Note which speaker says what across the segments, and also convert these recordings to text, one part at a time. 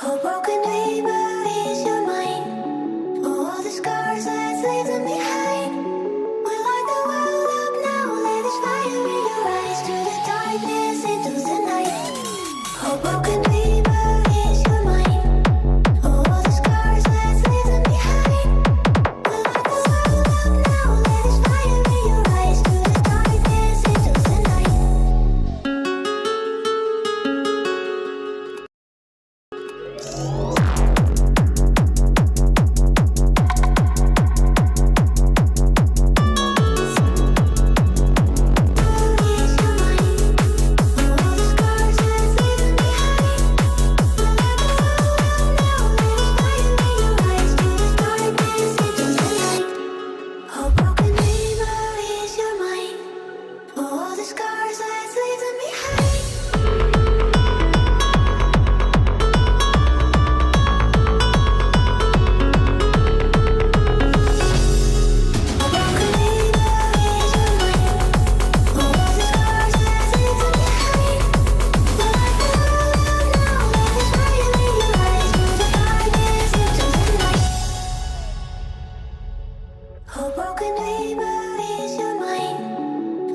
Speaker 1: Oh, broken dreamer is your mind. All the scars that leave them behind. We light the world up now. Let us fire in your eyes to the darkness into the night. Oh, broken dreamer is your mind. All the scars that leave them behind. We light the world up now. Let us fire in your eyes to the darkness into the night. Oh, broken dreamer is your mind.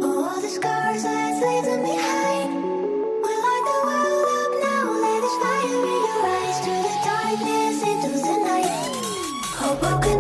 Speaker 1: All the scars that leave them behind. We light the world up now. Let us fire in your eyes to the darkness into the night. Oh, broken